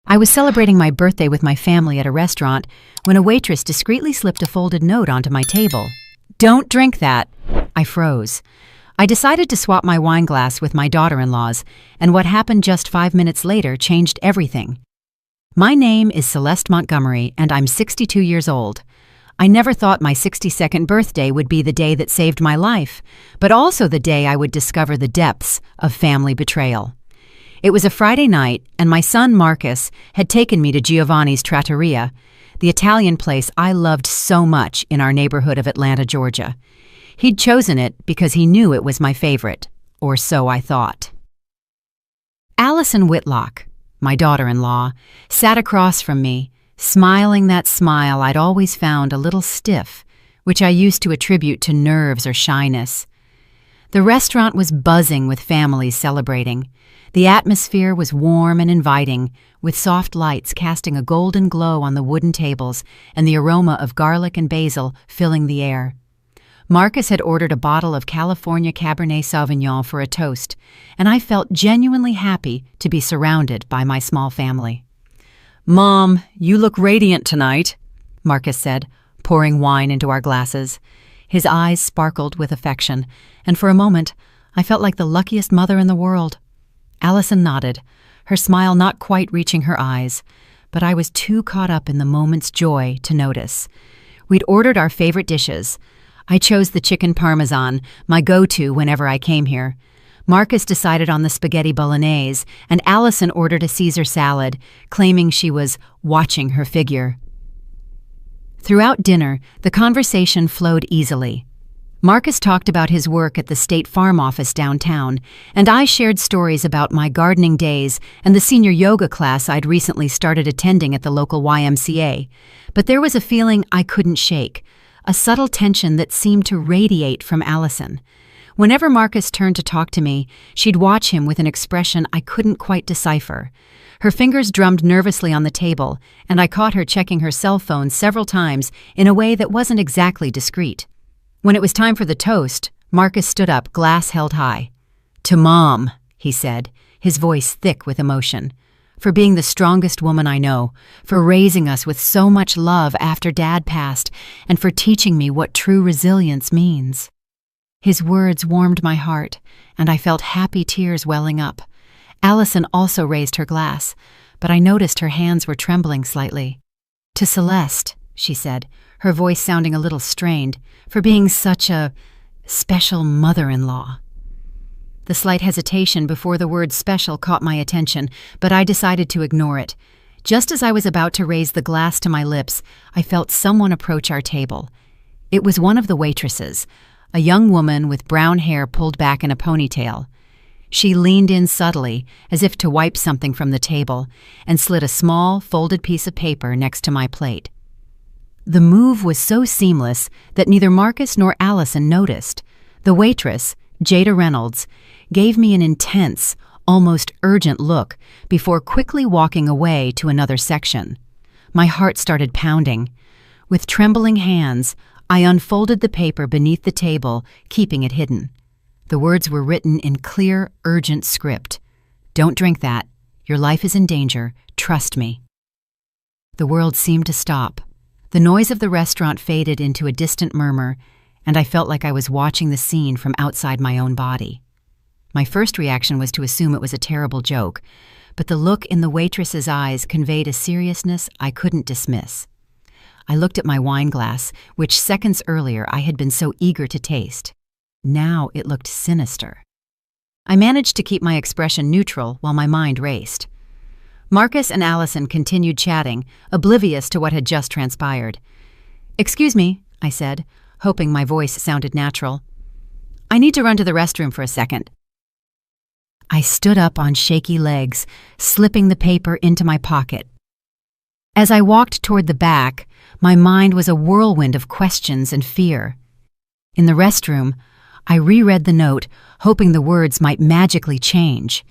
I was celebrating my birthday with my family at a restaurant when a waitress discreetly slipped a folded note onto my table. "Don't drink that." I froze. I decided to swap my wine glass with my daughter-in-law's, and what happened just 5 minutes later changed everything. My name is Celeste Montgomery, and I'm 62 years old. I never thought my 62nd birthday would be the day that saved my life, but also the day I would discover the depths of family betrayal. It was a Friday night, and my son Marcus had taken me to Giovanni's Trattoria, the Italian place I loved so much in our neighborhood of Atlanta, Georgia. He'd chosen it because he knew it was my favorite, or so I thought. Allison Whitlock, my daughter-in-law, sat across from me, smiling that smile I'd always found a little stiff, which I used to attribute to nerves or shyness. The restaurant was buzzing with families celebrating. The atmosphere was warm and inviting, with soft lights casting a golden glow on the wooden tables and the aroma of garlic and basil filling the air. Marcus had ordered a bottle of California Cabernet Sauvignon for a toast, and I felt genuinely happy to be surrounded by my small family. "Mom, you look radiant tonight," Marcus said, pouring wine into our glasses. His eyes sparkled with affection, and for a moment I felt like the luckiest mother in the world. Allison nodded, her smile not quite reaching her eyes, but I was too caught up in the moment's joy to notice. We'd ordered our favorite dishes. I chose the chicken parmesan, my go-to whenever I came here. Marcus decided on the spaghetti bolognese, and Allison ordered a Caesar salad, claiming she was watching her figure. Throughout dinner, the conversation flowed easily. Marcus talked about his work at the State Farm office downtown, and I shared stories about my gardening days and the senior yoga class I'd recently started attending at the local YMCA. But there was a feeling I couldn't shake, a subtle tension that seemed to radiate from Allison. Whenever Marcus turned to talk to me, she'd watch him with an expression I couldn't quite decipher. Her fingers drummed nervously on the table, and I caught her checking her cell phone several times in a way that wasn't exactly discreet. When it was time for the toast, Marcus stood up, glass held high. "To Mom," he said, his voice thick with emotion, "for being the strongest woman I know, for raising us with so much love after Dad passed, and for teaching me what true resilience means." His words warmed my heart, and I felt happy tears welling up. Allison also raised her glass, but I noticed her hands were trembling slightly. "To Celeste," she said, her voice sounding a little strained, "for being such a special mother-in-law." The slight hesitation before the word special caught my attention, but I decided to ignore it. Just as I was about to raise the glass to my lips, I felt someone approach our table. It was one of the waitresses, a young woman with brown hair pulled back in a ponytail. She leaned in subtly, as if to wipe something from the table, and slid a small, folded piece of paper next to my plate. The move was so seamless that neither Marcus nor Allison noticed. The waitress, Jada Reynolds, gave me an intense, almost urgent look before quickly walking away to another section. My heart started pounding. With trembling hands, I unfolded the paper beneath the table, keeping it hidden. The words were written in clear, urgent script. "Don't drink that. Your life is in danger. Trust me." The world seemed to stop. The noise of the restaurant faded into a distant murmur, and I felt like I was watching the scene from outside my own body. My first reaction was to assume it was a terrible joke, but the look in the waitress's eyes conveyed a seriousness I couldn't dismiss. I looked at my wine glass, which seconds earlier I had been so eager to taste. Now it looked sinister. I managed to keep my expression neutral while my mind raced. Marcus and Allison continued chatting, oblivious to what had just transpired. "Excuse me," I said, hoping my voice sounded natural. "I need to run to the restroom for a second." I stood up on shaky legs, slipping the paper into my pocket. As I walked toward the back, my mind was a whirlwind of questions and fear. In the restroom, I reread the note, hoping the words might magically change.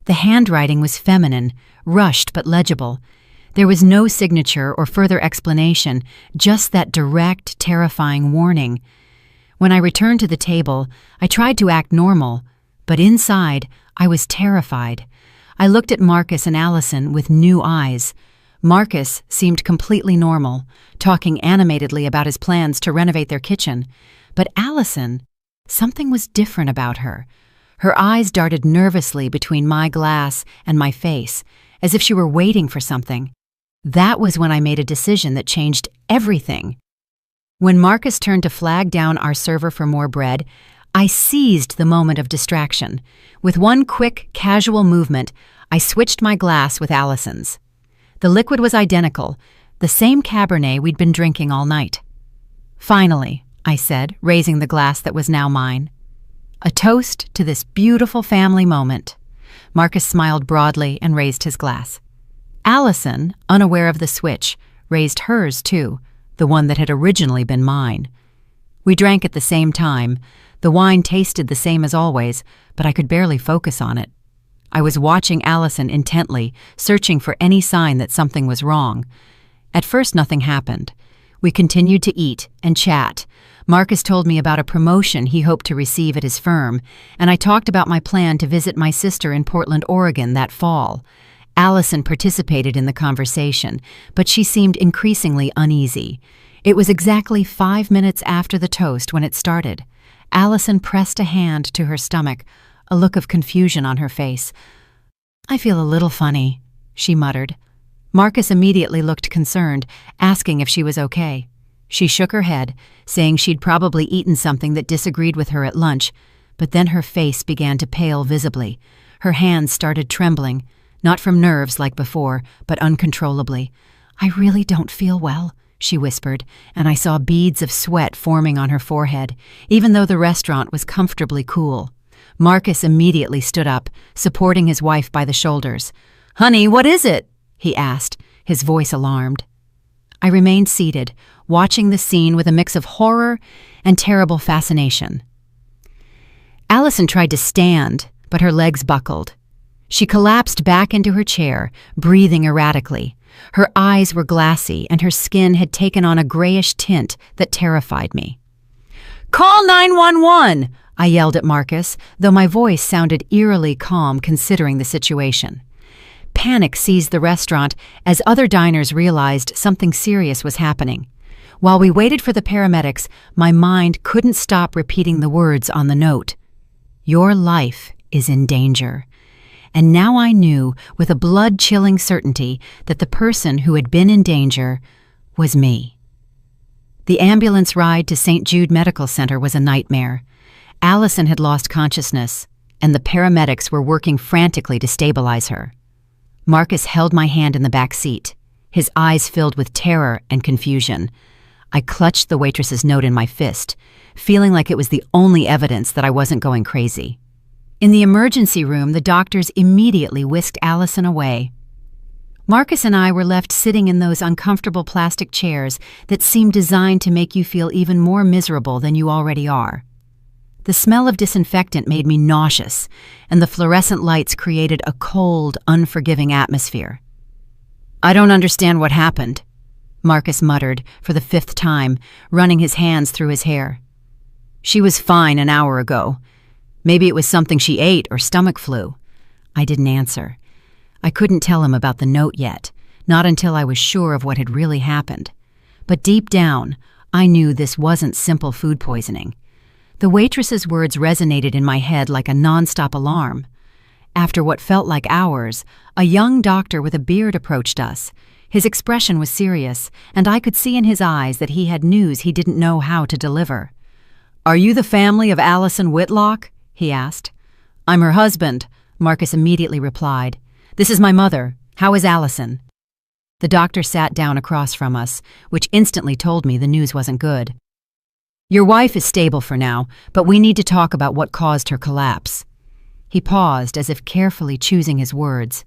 The handwriting was feminine, rushed but legible. There was no signature or further explanation, just that direct, terrifying warning. When I returned to the table, I tried to act normal, but inside, I was terrified. I looked at Marcus and Allison with new eyes. Marcus seemed completely normal, talking animatedly about his plans to renovate their kitchen. But Allison, something was different about her. Her eyes darted nervously between my glass and my face, as if she were waiting for something. That was when I made a decision that changed everything. When Marcus turned to flag down our server for more bread, I seized the moment of distraction. With one quick, casual movement, I switched my glass with Allison's. The liquid was identical, the same Cabernet we'd been drinking all night. "Finally," I said, raising the glass that was now mine. "A toast to this beautiful family moment." Marcus smiled broadly and raised his glass. Allison, unaware of the switch, raised hers too, the one that had originally been mine. We drank at the same time. The wine tasted the same as always, but I could barely focus on it. I was watching Allison intently, searching for any sign that something was wrong. At first, nothing happened. We continued to eat and chat. Marcus told me about a promotion he hoped to receive at his firm, and I talked about my plan to visit my sister in Portland, Oregon that fall. Allison participated in the conversation, but she seemed increasingly uneasy. It was exactly 5 minutes after the toast when it started. Allison pressed a hand to her stomach, a look of confusion on her face. "I feel a little funny," she muttered. Marcus immediately looked concerned, asking if she was okay. She shook her head, saying she'd probably eaten something that disagreed with her at lunch, but then her face began to pale visibly. Her hands started trembling, not from nerves like before, but uncontrollably. "I really don't feel well," she whispered, and I saw beads of sweat forming on her forehead, even though the restaurant was comfortably cool. Marcus immediately stood up, supporting his wife by the shoulders. "Honey, what is it?" he asked, his voice alarmed. I remained seated, watching the scene with a mix of horror and terrible fascination. Allison tried to stand, but her legs buckled. She collapsed back into her chair, breathing erratically. Her eyes were glassy, and her skin had taken on a grayish tint that terrified me. "Call 911!" I yelled at Marcus, though my voice sounded eerily calm considering the situation. Panic seized the restaurant as other diners realized something serious was happening. While we waited for the paramedics, my mind couldn't stop repeating the words on the note. "Your life is in danger." And now I knew with a blood-chilling certainty that the person who had been in danger was me. The ambulance ride to St. Jude Medical Center was a nightmare. Allison had lost consciousness, and the paramedics were working frantically to stabilize her. Marcus held my hand in the back seat, his eyes filled with terror and confusion. I clutched the waitress's note in my fist, feeling like it was the only evidence that I wasn't going crazy. In the emergency room, the doctors immediately whisked Allison away. Marcus and I were left sitting in those uncomfortable plastic chairs that seemed designed to make you feel even more miserable than you already are. The smell of disinfectant made me nauseous, and the fluorescent lights created a cold, unforgiving atmosphere. "I don't understand what happened," Marcus muttered for the 5th time, running his hands through his hair. "She was fine an hour ago. Maybe it was something she ate or stomach flu." I didn't answer. I couldn't tell him about the note yet, not until I was sure of what had really happened. But deep down, I knew this wasn't simple food poisoning. The waitress's words resonated in my head like a nonstop alarm. After what felt like hours, a young doctor with a beard approached us. His expression was serious, and I could see in his eyes that he had news he didn't know how to deliver. "Are you the family of Allison Whitlock?" he asked. "I'm her husband," Marcus immediately replied. "This is my mother. How is Allison?" The doctor sat down across from us, which instantly told me the news wasn't good. "Your wife is stable for now, but we need to talk about what caused her collapse." He paused as if carefully choosing his words.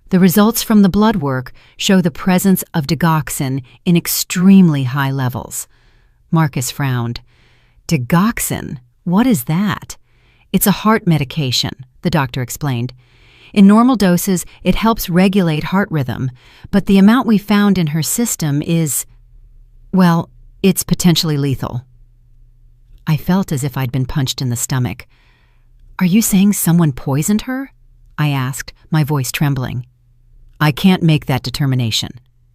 "The results from the blood work show the presence of digoxin in extremely high levels." Marcus frowned. "Digoxin? What is that?" "It's a heart medication," the doctor explained. "In normal doses, it helps regulate heart rhythm, but the amount we found in her system is, well, it's potentially lethal." I felt as if I'd been punched in the stomach. "Are you saying someone poisoned her?" I asked, my voice trembling. I can't make that determination,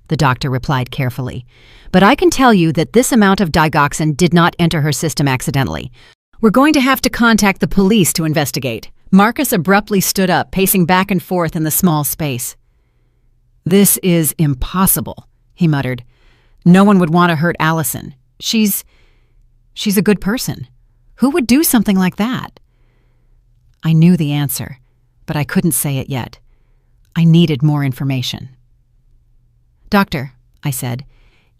the doctor replied carefully. But I can tell you that this amount of digoxin did not enter her system accidentally. We're going to have to contact the police to investigate. Marcus abruptly stood up, pacing back and forth in the small space. This is impossible, he muttered. No one would want to hurt Allison. She's a good person. Who would do something like that? I knew the answer, but I couldn't say it yet. I needed more information. Doctor, I said,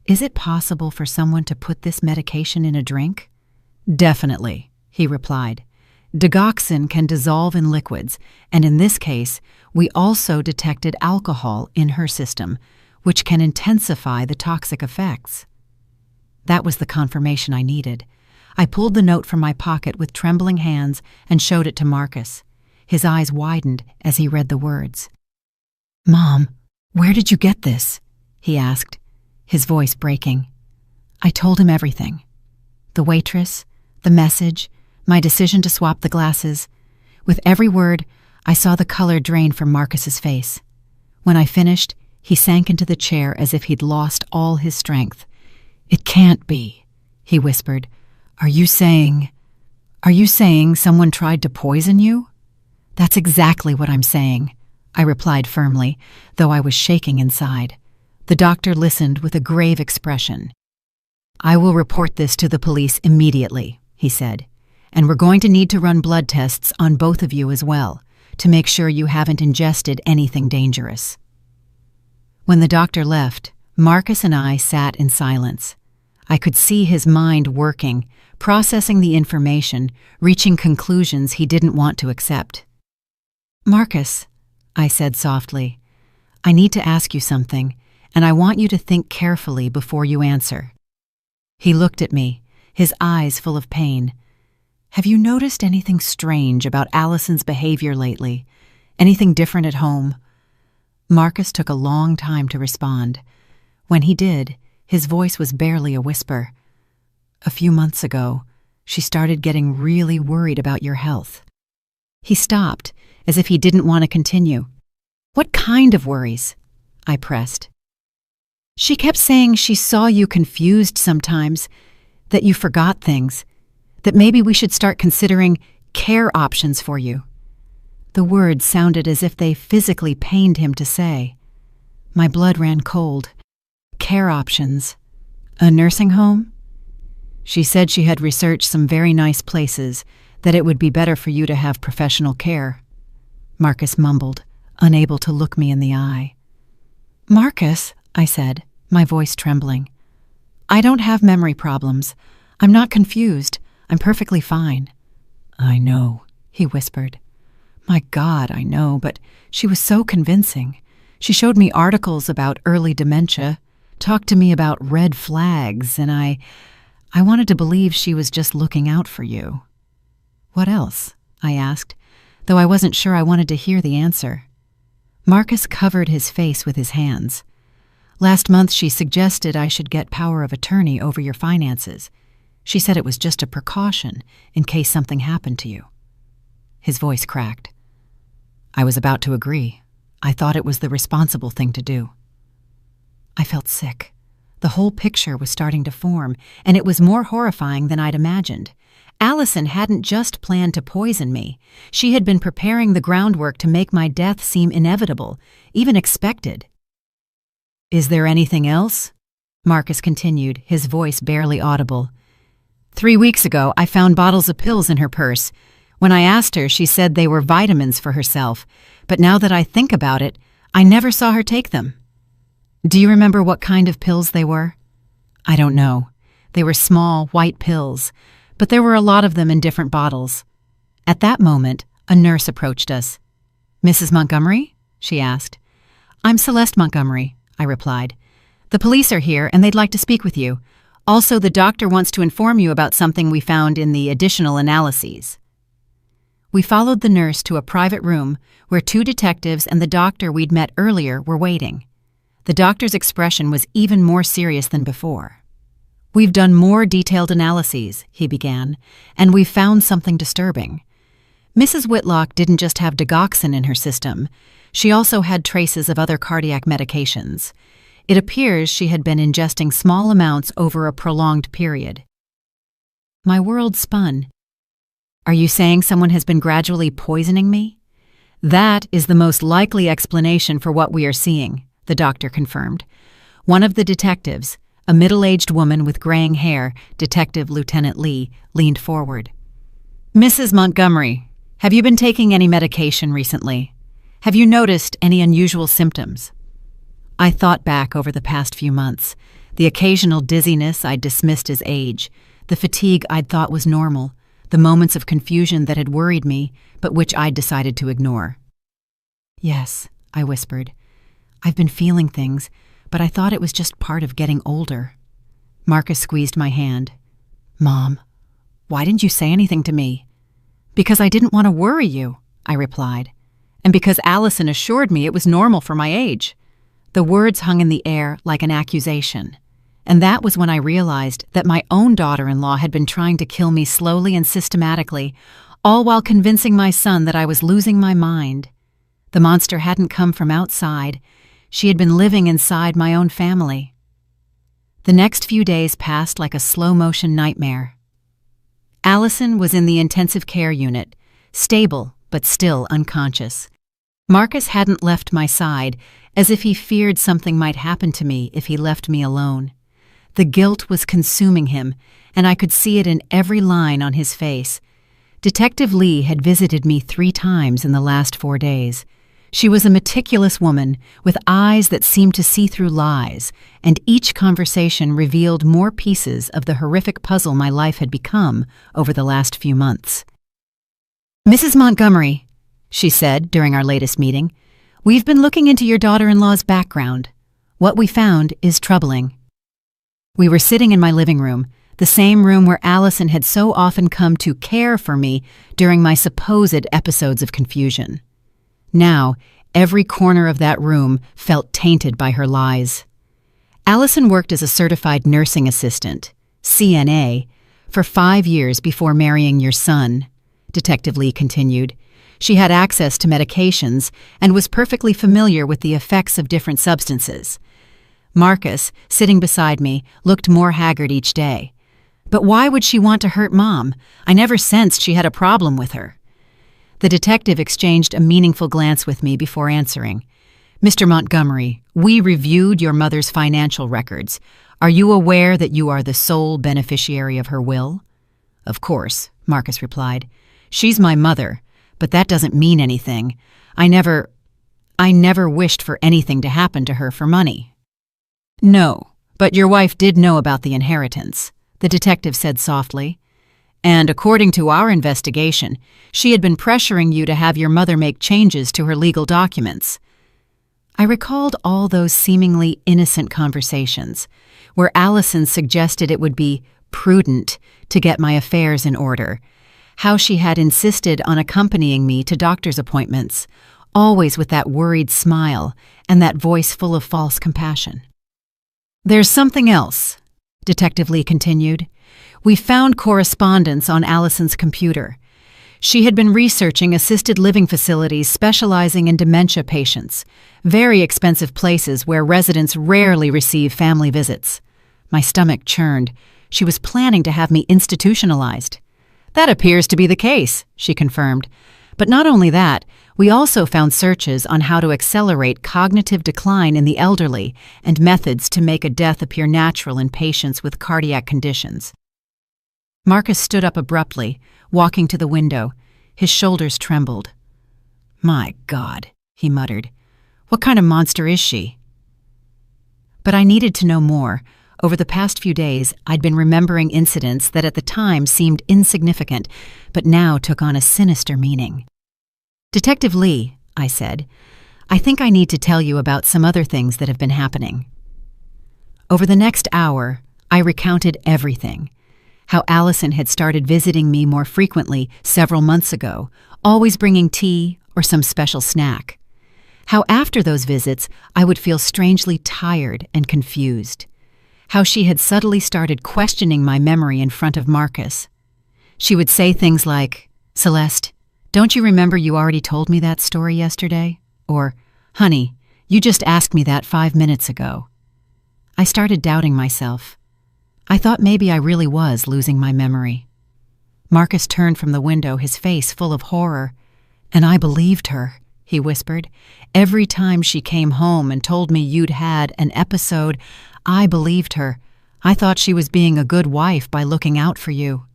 is it possible for someone to put this medication in a drink? Definitely, he replied. Digoxin can dissolve in liquids, and in this case, we also detected alcohol in her system, which can intensify the toxic effects. That was the confirmation I needed. I pulled the note from my pocket with trembling hands and showed it to Marcus. His eyes widened as he read the words. Mom, where did you get this? He asked, his voice breaking. I told him everything. The waitress, the message, my decision to swap the glasses. With every word, I saw the color drain from Marcus's face. When I finished, he sank into the chair as if he'd lost all his strength. It can't be, he whispered. Are you saying someone tried to poison you? That's exactly what I'm saying, I replied firmly, though I was shaking inside. The doctor listened with a grave expression. I will report this to the police immediately, he said, and we're going to need to run blood tests on both of you as well, to make sure you haven't ingested anything dangerous. When the doctor left, Marcus and I sat in silence. I could see his mind working, processing the information, reaching conclusions he didn't want to accept. Marcus, I said softly, I need to ask you something, and I want you to think carefully before you answer. He looked at me, his eyes full of pain. Have you noticed anything strange about Allison's behavior lately? Anything different at home? Marcus took a long time to respond. When he did, his voice was barely a whisper. A few months ago, she started getting really worried about your health. He stopped, as if he didn't want to continue. What kind of worries? I pressed. She kept saying she saw you confused sometimes, that you forgot things, that maybe we should start considering care options for you. The words sounded as if they physically pained him to say. My blood ran cold. Care options. A nursing home? She said she had researched some very nice places, that it would be better for you to have professional care. Marcus mumbled, unable to look me in the eye. Marcus, I said, my voice trembling. I don't have memory problems. I'm not confused. I'm perfectly fine. I know, he whispered. My God, I know, but she was so convincing. She showed me articles about early dementia, talked to me about red flags, and I wanted to believe she was just looking out for you. What else? I asked, though I wasn't sure I wanted to hear the answer. Marcus covered his face with his hands. Last month she suggested I should get power of attorney over your finances. She said it was just a precaution in case something happened to you. His voice cracked. I was about to agree. I thought it was the responsible thing to do. I felt sick. The whole picture was starting to form, and it was more horrifying than I'd imagined. Allison hadn't just planned to poison me. She had been preparing the groundwork to make my death seem inevitable, even expected. Is there anything else? Marcus continued, his voice barely audible. 3 weeks ago, I found bottles of pills in her purse. When I asked her, she said they were vitamins for herself, but now that I think about it, I never saw her take them. Do you remember what kind of pills they were? I don't know. They were small, white pills, but there were a lot of them in different bottles. At that moment, a nurse approached us. Mrs. Montgomery? She asked. I'm Celeste Montgomery, I replied. The police are here and they'd like to speak with you. Also, the doctor wants to inform you about something we found in the additional analyses. We followed the nurse to a private room where 2 detectives and the doctor we'd met earlier were waiting. The doctor's expression was even more serious than before. We've done more detailed analyses, he began, and we've found something disturbing. Mrs. Whitlock didn't just have digoxin in her system. She also had traces of other cardiac medications. It appears she had been ingesting small amounts over a prolonged period. My world spun. Are you saying someone has been gradually poisoning me? That is the most likely explanation for what we are seeing, the doctor confirmed. One of the detectives, a middle-aged woman with graying hair, Detective Lieutenant Lee, leaned forward. Mrs. Montgomery, have you been taking any medication recently? Have you noticed any unusual symptoms? I thought back over the past few months. The occasional dizziness I'd dismissed as age, the fatigue I'd thought was normal, the moments of confusion that had worried me, but which I'd decided to ignore. Yes, I whispered. I've been feeling things, but I thought it was just part of getting older. Marcus squeezed my hand. Mom, why didn't you say anything to me? Because I didn't want to worry you, I replied. And because Allison assured me it was normal for my age. The words hung in the air like an accusation. And that was when I realized that my own daughter-in-law had been trying to kill me slowly and systematically, all while convincing my son that I was losing my mind. The monster hadn't come from outside. She had been living inside my own family. The next few days passed like a slow-motion nightmare. Allison was in the intensive care unit, stable but still unconscious. Marcus hadn't left my side, as if he feared something might happen to me if he left me alone. The guilt was consuming him, and I could see it in every line on his face. Detective Lee had visited me 3 times in the last 4 days. She was a meticulous woman with eyes that seemed to see through lies, and each conversation revealed more pieces of the horrific puzzle my life had become over the last few months. Mrs. Montgomery, she said during our latest meeting, we've been looking into your daughter-in-law's background. What we found is troubling. We were sitting in my living room, the same room where Allison had so often come to care for me during my supposed episodes of confusion. Now, every corner of that room felt tainted by her lies. Allison worked as a certified nursing assistant, CNA, for 5 years before marrying your son, Detective Lee continued. She had access to medications and was perfectly familiar with the effects of different substances. Marcus, sitting beside me, looked more haggard each day. But why would she want to hurt Mom? I never sensed she had a problem with her. The detective exchanged a meaningful glance with me before answering. Mr. Montgomery, we reviewed your mother's financial records. Are you aware that you are the sole beneficiary of her will? Of course, Marcus replied. She's my mother, but that doesn't mean anything. I never wished for anything to happen to her for money. No, but your wife did know about the inheritance, the detective said softly. And according to our investigation, she had been pressuring you to have your mother make changes to her legal documents. I recalled all those seemingly innocent conversations, where Allison suggested it would be prudent to get my affairs in order, how she had insisted on accompanying me to doctor's appointments, always with that worried smile and that voice full of false compassion. There's something else, Detective Lee continued. We found correspondence on Allison's computer. She had been researching assisted living facilities specializing in dementia patients, very expensive places where residents rarely receive family visits. My stomach churned. She was planning to have me institutionalized. That appears to be the case, she confirmed. But not only that, we also found searches on how to accelerate cognitive decline in the elderly and methods to make a death appear natural in patients with cardiac conditions. Marcus stood up abruptly, walking to the window. His shoulders trembled. My God, he muttered. What kind of monster is she? But I needed to know more. Over the past few days, I'd been remembering incidents that at the time seemed insignificant, but now took on a sinister meaning. Detective Lee, I said, I think I need to tell you about some other things that have been happening. Over the next hour, I recounted everything. How Allison had started visiting me more frequently several months ago, always bringing tea or some special snack. How after those visits, I would feel strangely tired and confused. How she had subtly started questioning my memory in front of Marcus. She would say things like, Celeste, Don't you remember you already told me that story yesterday? Or, honey, you just asked me that 5 minutes ago. I started doubting myself. I thought maybe I really was losing my memory. Marcus turned from the window, his face full of horror. And I believed her, he whispered. Every time she came home and told me you'd had an episode, I believed her. I thought she was being a good wife by looking out for you.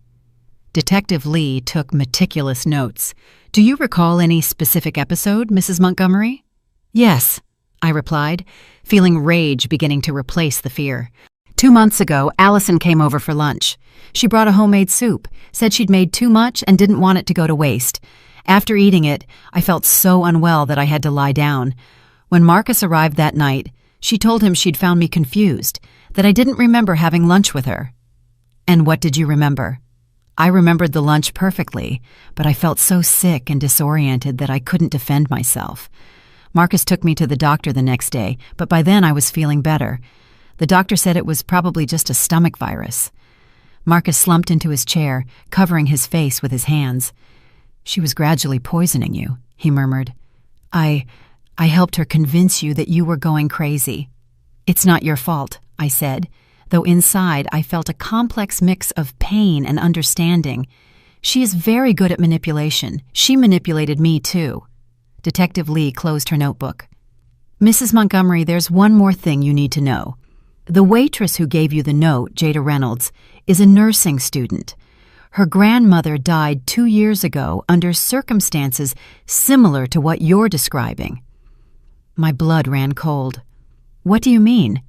Detective Lee took meticulous notes. Do you recall any specific episode, Mrs. Montgomery? Yes, I replied, feeling rage beginning to replace the fear. 2 months ago, Allison came over for lunch. She brought a homemade soup, said she'd made too much and didn't want it to go to waste. After eating it, I felt so unwell that I had to lie down. When Marcus arrived that night, she told him she'd found me confused, that I didn't remember having lunch with her. And what did you remember? I remembered the lunch perfectly, but I felt so sick and disoriented that I couldn't defend myself. Marcus took me to the doctor the next day, but by then I was feeling better. The doctor said it was probably just a stomach virus. Marcus slumped into his chair, covering his face with his hands. She was gradually poisoning you, he murmured. I helped her convince you that you were going crazy. It's not your fault, I said, though inside I felt a complex mix of pain and understanding. She is very good at manipulation. She manipulated me, too. Detective Lee closed her notebook. Mrs. Montgomery, there's one more thing you need to know. The waitress who gave you the note, Jada Reynolds, is a nursing student. Her grandmother died 2 years ago under circumstances similar to what you're describing. My blood ran cold. What do you mean?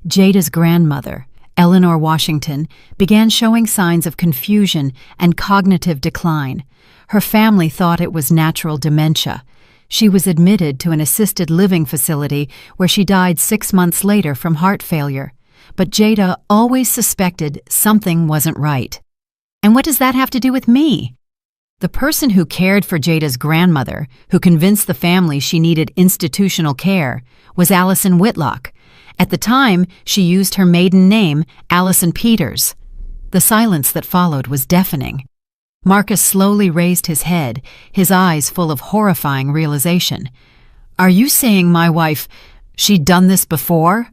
Jada's grandmother, Eleanor Washington, began showing signs of confusion and cognitive decline. Her family thought it was natural dementia. She was admitted to an assisted living facility where she died 6 months later from heart failure. But Jada always suspected something wasn't right. And what does that have to do with me? The person who cared for Jada's grandmother, who convinced the family she needed institutional care, was Allison Whitlock. At the time, she used her maiden name, Allison Peters. The silence that followed was deafening. Marcus slowly raised his head, his eyes full of horrifying realization. Are you saying my wife, she'd done this before?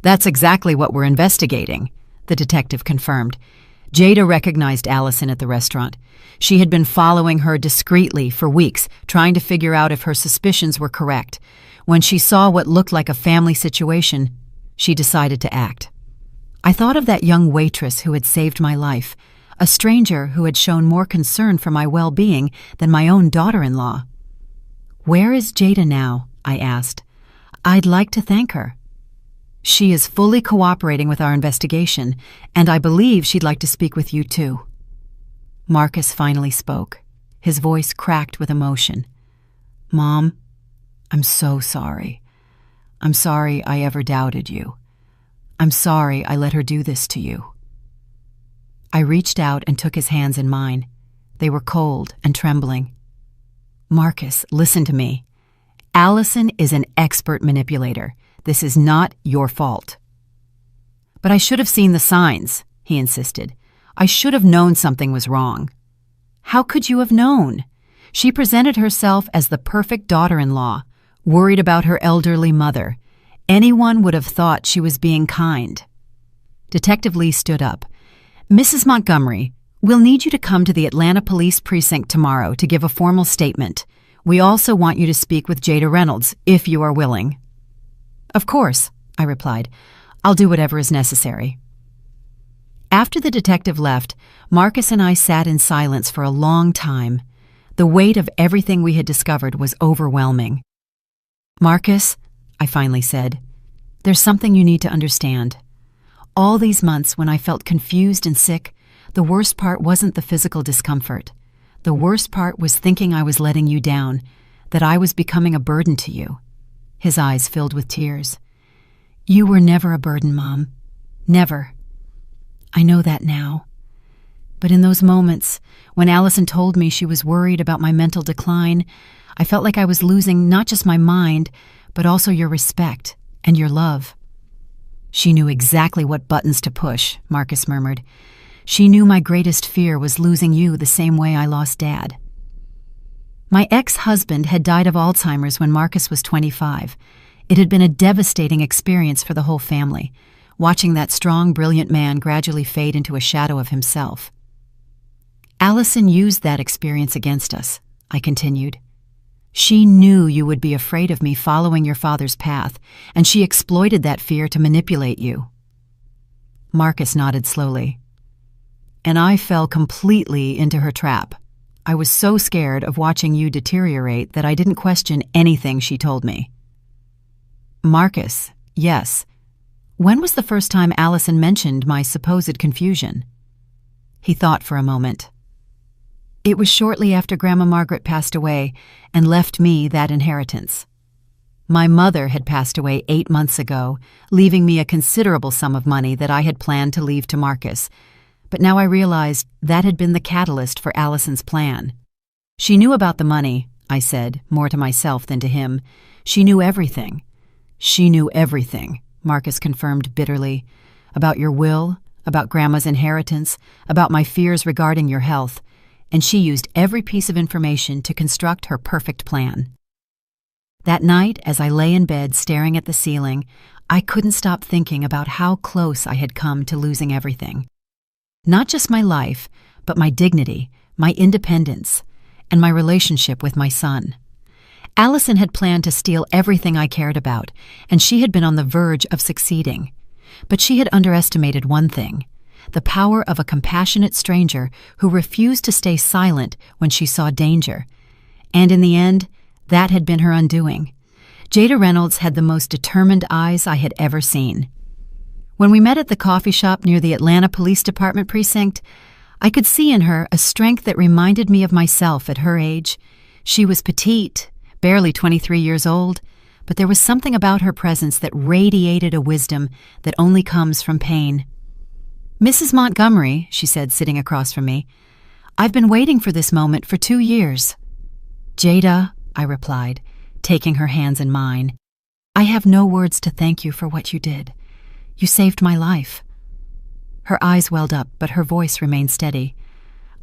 That's exactly what we're investigating, the detective confirmed. Jada recognized Allison at the restaurant. She had been following her discreetly for weeks, trying to figure out if her suspicions were correct. When she saw what looked like a family situation, she decided to act. I thought of that young waitress who had saved my life, a stranger who had shown more concern for my well-being than my own daughter-in-law. Where is Jada now? I asked. I'd like to thank her. She is fully cooperating with our investigation, and I believe she'd like to speak with you too. Marcus finally spoke. His voice cracked with emotion. Mom, I'm so sorry. I'm sorry I ever doubted you. I'm sorry I let her do this to you. I reached out and took his hands in mine. They were cold and trembling. Marcus, listen to me. Allison is an expert manipulator. This is not your fault. But I should have seen the signs, he insisted. I should have known something was wrong. How could you have known? She presented herself as the perfect daughter-in-law, worried about her elderly mother. Anyone would have thought she was being kind. Detective Lee stood up. Mrs. Montgomery, we'll need you to come to the Atlanta Police Precinct tomorrow to give a formal statement. We also want you to speak with Jada Reynolds, if you are willing. Of course, I replied. I'll do whatever is necessary. After the detective left, Marcus and I sat in silence for a long time. The weight of everything we had discovered was overwhelming. Marcus, I finally said, there's something you need to understand. All these months when I felt confused and sick, the worst part wasn't the physical discomfort. The worst part was thinking I was letting you down, that I was becoming a burden to you. His eyes filled with tears. You were never a burden, Mom. Never. I know that now. But in those moments, when Allison told me she was worried about my mental decline, I felt like I was losing not just my mind, but also your respect and your love. She knew exactly what buttons to push, Marcus murmured. She knew my greatest fear was losing you the same way I lost Dad. My ex-husband had died of Alzheimer's when Marcus was 25. It had been a devastating experience for the whole family, watching that strong, brilliant man gradually fade into a shadow of himself. Allison used that experience against us, I continued. She knew you would be afraid of me following your father's path, and she exploited that fear to manipulate you. Marcus nodded slowly. And I fell completely into her trap. I was so scared of watching you deteriorate that I didn't question anything she told me. Marcus, yes. When was the first time Allison mentioned my supposed confusion? He thought for a moment. It was shortly after Grandma Margaret passed away and left me that inheritance. My mother had passed away 8 months ago, leaving me a considerable sum of money that I had planned to leave to Marcus, but now I realized that had been the catalyst for Allison's plan. She knew about the money, I said, more to myself than to him. She knew everything. She knew everything, Marcus confirmed bitterly. About your will, about Grandma's inheritance, about my fears regarding your health, and she used every piece of information to construct her perfect plan. That night, as I lay in bed staring at the ceiling, I couldn't stop thinking about how close I had come to losing everything. Not just my life, but my dignity, my independence, and my relationship with my son. Allison had planned to steal everything I cared about, and she had been on the verge of succeeding. But she had underestimated one thing: the power of a compassionate stranger who refused to stay silent when she saw danger. And in the end, that had been her undoing. Jada Reynolds had the most determined eyes I had ever seen. When we met at the coffee shop near the Atlanta Police Department precinct, I could see in her a strength that reminded me of myself at her age. She was petite, barely 23 years old, but there was something about her presence that radiated a wisdom that only comes from pain. "Mrs. Montgomery," she said, sitting across from me, "I've been waiting for this moment for 2 years." "Jada," I replied, taking her hands in mine, "I have no words to thank you for what you did. You saved my life." Her eyes welled up, but her voice remained steady.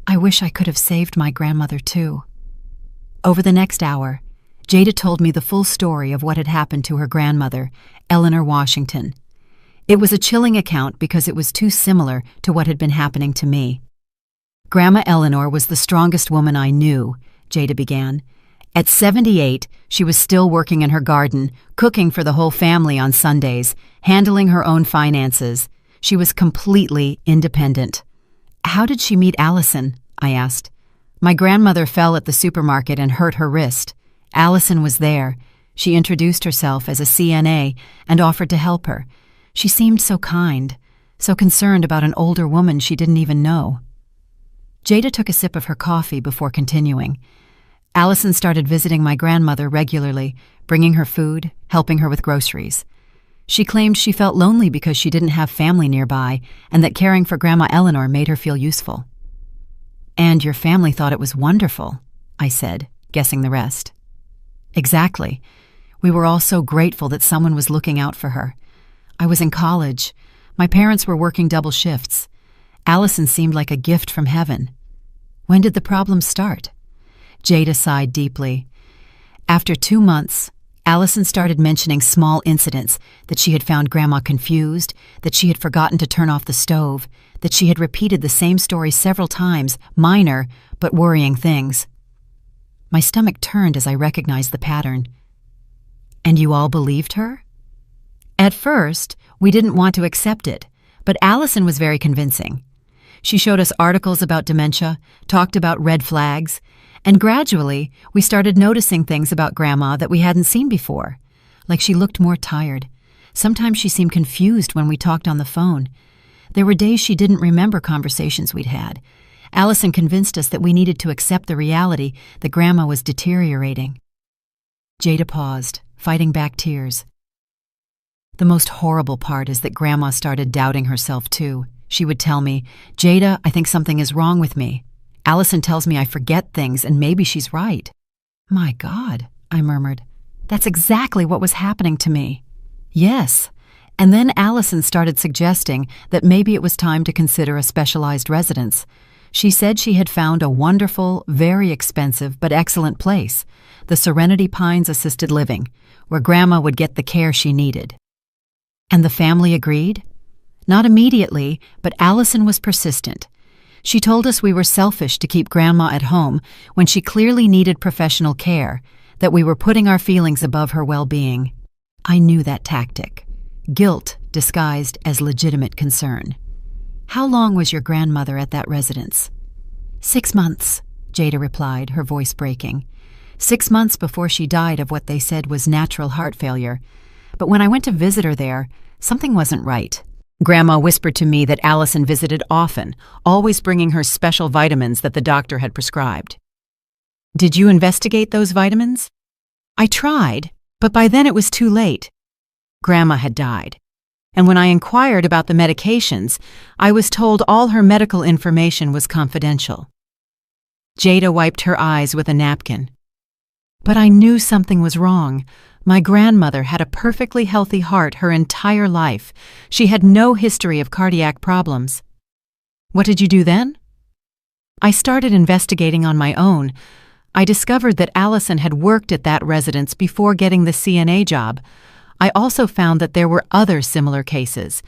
"I wish I could have saved my grandmother, too." Over the next hour, Jada told me the full story of what had happened to her grandmother, Eleanor Washington. It was a chilling account because it was too similar to what had been happening to me. "Grandma Eleanor was the strongest woman I knew," Jada began. "At 78, she was still working in her garden, cooking for the whole family on Sundays, handling her own finances. She was completely independent." "How did she meet Allison?" I asked. "My grandmother fell at the supermarket and hurt her wrist. Allison was there. She introduced herself as a CNA and offered to help her. She seemed so kind, so concerned about an older woman she didn't even know." Jada took a sip of her coffee before continuing. "Allison started visiting my grandmother regularly, bringing her food, helping her with groceries. She claimed she felt lonely because she didn't have family nearby and that caring for Grandma Eleanor made her feel useful." "And your family thought it was wonderful," I said, guessing the rest. "Exactly. We were all so grateful that someone was looking out for her. I was in college. My parents were working double shifts. Allison seemed like a gift from heaven." "When did the problem start?" Jada sighed deeply. "After 2 months, Allison started mentioning small incidents, that she had found Grandma confused, that she had forgotten to turn off the stove, that she had repeated the same story several times, minor but worrying things." My stomach turned as I recognized the pattern. "And you all believed her?" "At first, we didn't want to accept it, but Allison was very convincing. She showed us articles about dementia, talked about red flags, and gradually we started noticing things about Grandma that we hadn't seen before, like she looked more tired. Sometimes she seemed confused when we talked on the phone. There were days she didn't remember conversations we'd had. Allison convinced us that we needed to accept the reality that Grandma was deteriorating." Jada paused, fighting back tears. "The most horrible part is that Grandma started doubting herself too. She would tell me, 'Jada, I think something is wrong with me. Allison tells me I forget things and maybe she's right.'" "My God," I murmured. "That's exactly what was happening to me." "Yes. And then Allison started suggesting that maybe it was time to consider a specialized residence. She said she had found a wonderful, very expensive, but excellent place, the Serenity Pines Assisted Living, where Grandma would get the care she needed. And the family agreed? Not immediately, but Allison was persistent. She told us we were selfish to keep Grandma at home when she clearly needed professional care, that we were putting our feelings above her well-being. I knew that tactic. Guilt disguised as legitimate concern. How long was your grandmother at that residence? 6 months, Jada replied, her voice breaking. 6 months before she died of what they said was natural heart failure. But when I went to visit her there, something wasn't right. Grandma whispered to me that Allison visited often, always bringing her special vitamins that the doctor had prescribed. Did you investigate those vitamins? I tried, but by then it was too late. Grandma had died. And when I inquired about the medications, I was told all her medical information was confidential. Jada wiped her eyes with a napkin. But I knew something was wrong. My grandmother had a perfectly healthy heart her entire life. She had no history of cardiac problems. What did you do then? I started investigating on my own. I discovered that Allison had worked at that residence before getting the CNA job. I also found that there were other similar cases,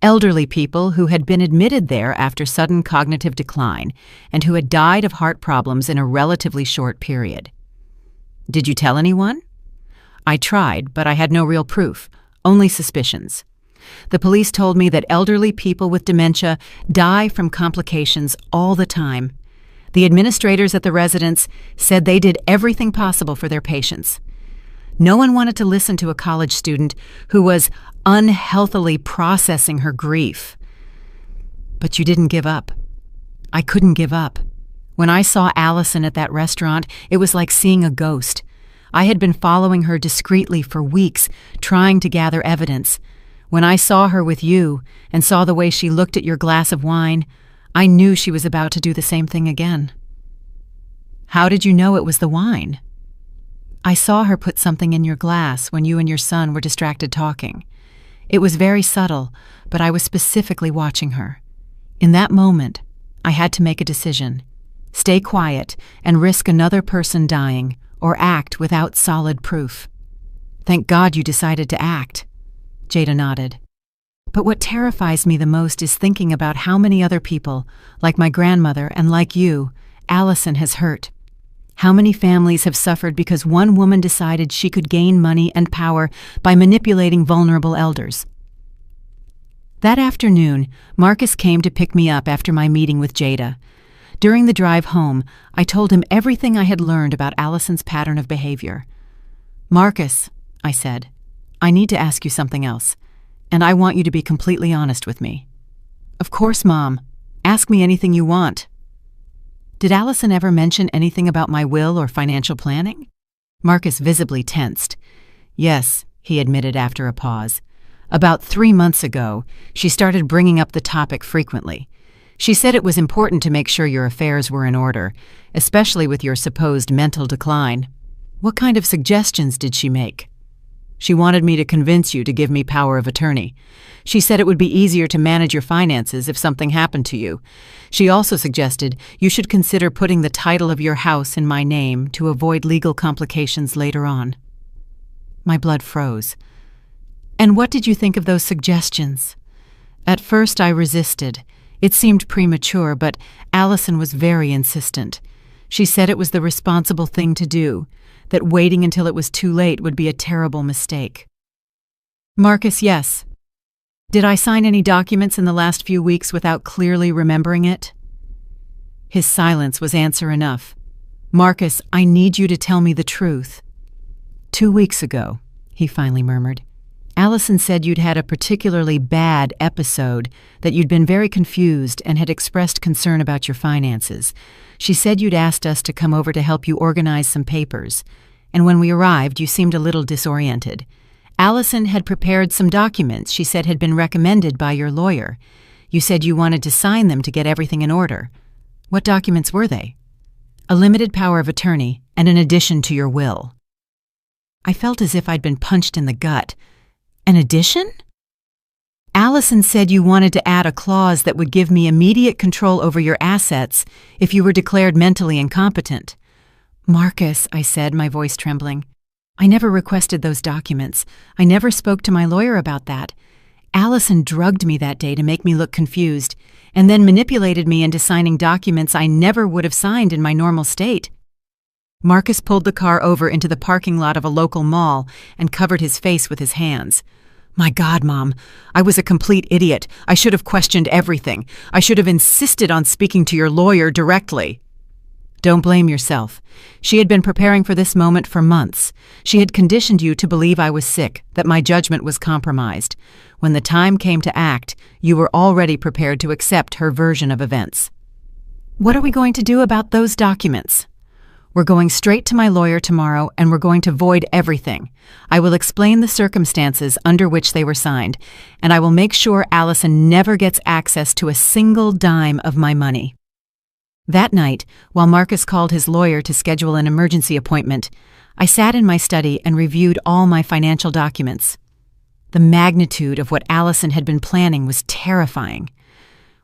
elderly people who had been admitted there after sudden cognitive decline and who had died of heart problems in a relatively short period. Did you tell anyone? I tried, but I had no real proof, only suspicions. The police told me that elderly people with dementia die from complications all the time. The administrators at the residence said they did everything possible for their patients. No one wanted to listen to a college student who was unhealthily processing her grief. But you didn't give up. I couldn't give up. When I saw Allison at that restaurant, it was like seeing a ghost. I had been following her discreetly for weeks, trying to gather evidence. When I saw her with you and saw the way she looked at your glass of wine, I knew she was about to do the same thing again. How did you know it was the wine? I saw her put something in your glass when you and your son were distracted talking. It was very subtle, but I was specifically watching her. In that moment, I had to make a decision. Stay quiet and risk another person dying, or act without solid proof. Thank God you decided to act. Jada nodded. But what terrifies me the most is thinking about how many other people, like my grandmother and like you, Allison has hurt. How many families have suffered because one woman decided she could gain money and power by manipulating vulnerable elders? That afternoon, Marcus came to pick me up after my meeting with Jada. During the drive home, I told him everything I had learned about Allison's pattern of behavior. Marcus, I said, I need to ask you something else, and I want you to be completely honest with me. Of course, Mom. Ask me anything you want. Did Allison ever mention anything about my will or financial planning? Marcus visibly tensed. Yes, he admitted after a pause. About 3 months ago, she started bringing up the topic frequently. She said it was important to make sure your affairs were in order, especially with your supposed mental decline. What kind of suggestions did she make? She wanted me to convince you to give me power of attorney. She said it would be easier to manage your finances if something happened to you. She also suggested you should consider putting the title of your house in my name to avoid legal complications later on. My blood froze. And what did you think of those suggestions? At first I resisted. It seemed premature, but Allison was very insistent. She said it was the responsible thing to do, that waiting until it was too late would be a terrible mistake. Marcus, yes. Did I sign any documents in the last few weeks without clearly remembering it? His silence was answer enough. Marcus, I need you to tell me the truth. 2 weeks ago, he finally murmured, Allison said you'd had a particularly bad episode, that you'd been very confused and had expressed concern about your finances. She said you'd asked us to come over to help you organize some papers, and when we arrived, you seemed a little disoriented. Allison had prepared some documents she said had been recommended by your lawyer. You said you wanted to sign them to get everything in order. What documents were they? A limited power of attorney and an addition to your will. I felt as if I'd been punched in the gut. An addition? Allison Allison said you wanted to add a clause that would give me immediate control over your assets if you were declared mentally incompetent. Marcus, I said, my voice trembling. I never requested those documents. I never spoke to my lawyer about that. Allison drugged me that day to make me look confused, and then manipulated me into signing documents I never would have signed in my normal state. Marcus pulled the car over into the parking lot of a local mall and covered his face with his hands. My God, Mom, I was a complete idiot. I should have questioned everything. I should have insisted on speaking to your lawyer directly. Don't blame yourself. She had been preparing for this moment for months. She had conditioned you to believe I was sick, that my judgment was compromised. When the time came to act, you were already prepared to accept her version of events. What are we going to do about those documents? We're going straight to my lawyer tomorrow, and we're going to void everything. I will explain the circumstances under which they were signed, and I will make sure Allison never gets access to a single dime of my money. That night, while Marcus called his lawyer to schedule an emergency appointment, I sat in my study and reviewed all my financial documents. The magnitude of what Allison had been planning was terrifying.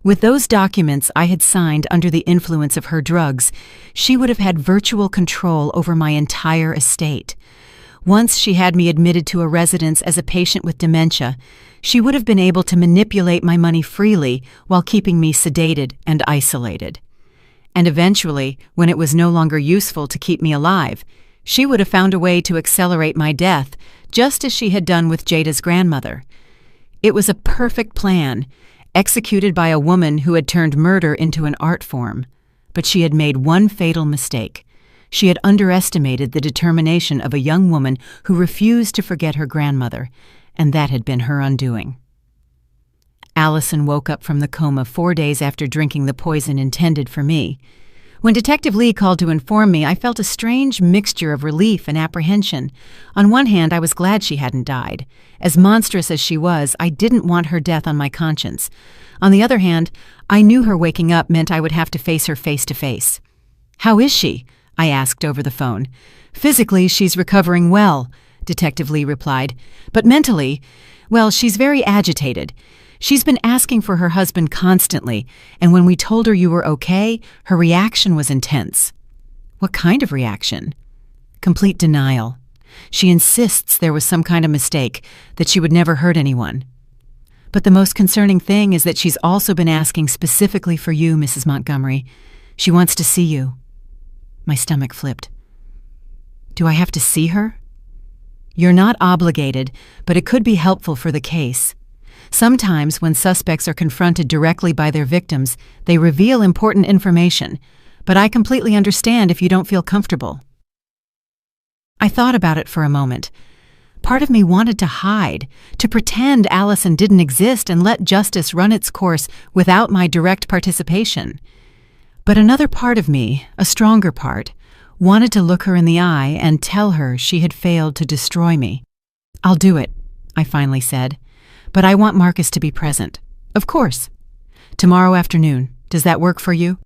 With those documents I had signed under the influence of her drugs, she would have had virtual control over my entire estate. Once she had me admitted to a residence as a patient with dementia, she would have been able to manipulate my money freely while keeping me sedated and isolated. And eventually, when it was no longer useful to keep me alive, she would have found a way to accelerate my death, just as she had done with Jada's grandmother. It was a perfect plan, executed by a woman who had turned murder into an art form. But she had made one fatal mistake. She had underestimated the determination of a young woman who refused to forget her grandmother, and that had been her undoing. Allison woke up from the coma 4 days after drinking the poison intended for me. When Detective Lee called to inform me, I felt a strange mixture of relief and apprehension. On one hand, I was glad she hadn't died. As monstrous as she was, I didn't want her death on my conscience. On the other hand, I knew her waking up meant I would have to face her face to face. "How is she?" I asked over the phone. "Physically, she's recovering well," Detective Lee replied. "But mentally, well, she's very agitated. She's been asking for her husband constantly, and when we told her you were okay, her reaction was intense." "What kind of reaction?" "Complete denial. She insists there was some kind of mistake, that she would never hurt anyone. But the most concerning thing is that she's also been asking specifically for you, Mrs. Montgomery. She wants to see you." My stomach flipped. "Do I have to see her?" "You're not obligated, but it could be helpful for the case. Sometimes when suspects are confronted directly by their victims, they reveal important information, but I completely understand if you don't feel comfortable." I thought about it for a moment. Part of me wanted to hide, to pretend Allison didn't exist and let justice run its course without my direct participation. But another part of me, a stronger part, wanted to look her in the eye and tell her she had failed to destroy me. "I'll do it," I finally said. "But I want Marcus to be present." "Of course. Tomorrow afternoon. Does that work for you?"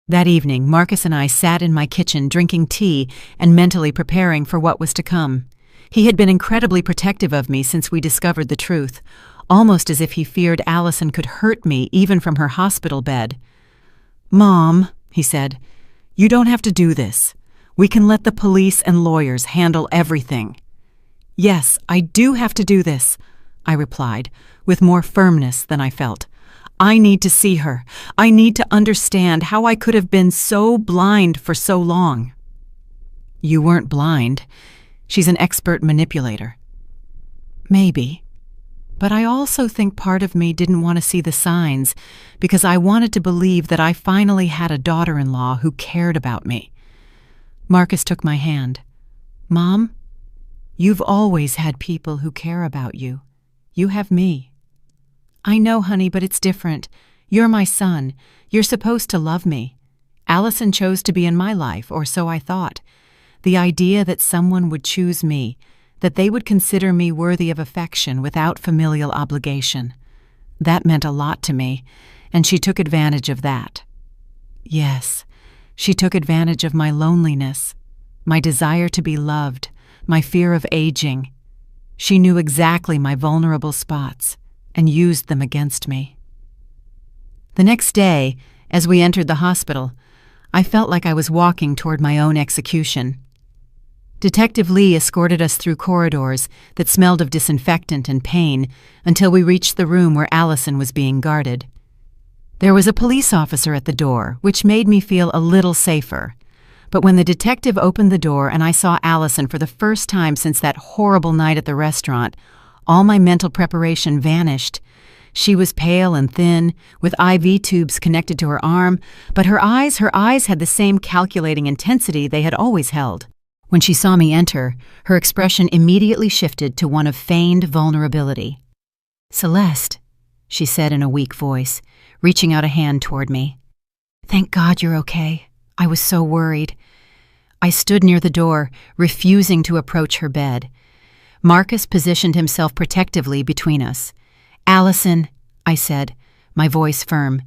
That evening, Marcus and I sat in my kitchen drinking tea and mentally preparing for what was to come. He had been incredibly protective of me since we discovered the truth, almost as if he feared Allison could hurt me even from her hospital bed. "Mom," he said, "you don't have to do this. We can let the police and lawyers handle everything." "Yes, I do have to do this," I replied, with more firmness than I felt. "I need to see her. I need to understand how I could have been so blind for so long." "You weren't blind. She's an expert manipulator." "Maybe. But I also think part of me didn't want to see the signs because I wanted to believe that I finally had a daughter-in-law who cared about me." Marcus took my hand. "Mom, you've always had people who care about you. You have me." "I know, honey, but it's different. You're my son. You're supposed to love me. Allison chose to be in my life, or so I thought. The idea that someone would choose me, that they would consider me worthy of affection without familial obligation, that meant a lot to me, and she took advantage of that. Yes, she took advantage of my loneliness, my desire to be loved, my fear of aging. She knew exactly my vulnerable spots, and used them against me. The next day, as we entered the hospital, I felt like I was walking toward my own execution. Detective Lee escorted us through corridors that smelled of disinfectant and pain until we reached the room where Allison was being guarded. There was a police officer at the door, which made me feel a little safer. But when the detective opened the door and I saw Allison for the first time since that horrible night at the restaurant, all my mental preparation vanished. She was pale and thin, with IV tubes connected to her arm, but her eyes had the same calculating intensity they had always held. When she saw me enter, her expression immediately shifted to one of feigned vulnerability. "Celeste," she said in a weak voice, reaching out a hand toward me. "Thank God you're okay. I was so worried." I stood near the door, refusing to approach her bed. Marcus positioned himself protectively between us. "Allison," I said, my voice firm,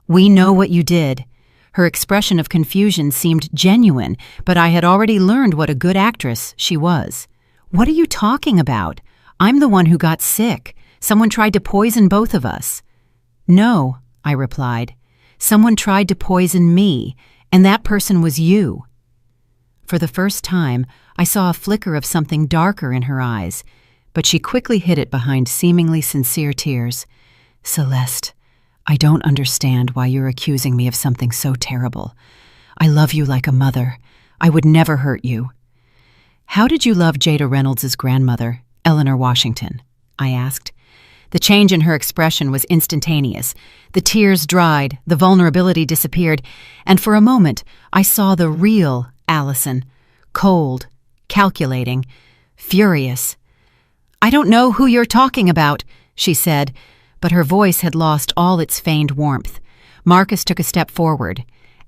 "we know what you did." Her expression of confusion seemed genuine, but I had already learned what a good actress she was. "What are you talking about? I'm the one who got sick. Someone tried to poison both of us." "No," I replied. "Someone tried to poison me, and that person was you." For the first time, I saw a flicker of something darker in her eyes, but she quickly hid it behind seemingly sincere tears. "Celeste, I don't understand why you're accusing me of something so terrible. I love you like a mother. I would never hurt you." "How did you love Jada Reynolds' grandmother, Eleanor Washington?" I asked. The change in her expression was instantaneous. The tears dried, the vulnerability disappeared, and for a moment I saw the real Allison, cold, calculating, furious. "I don't know who you're talking about," she said, but her voice had lost all its feigned warmth. Marcus took a step forward.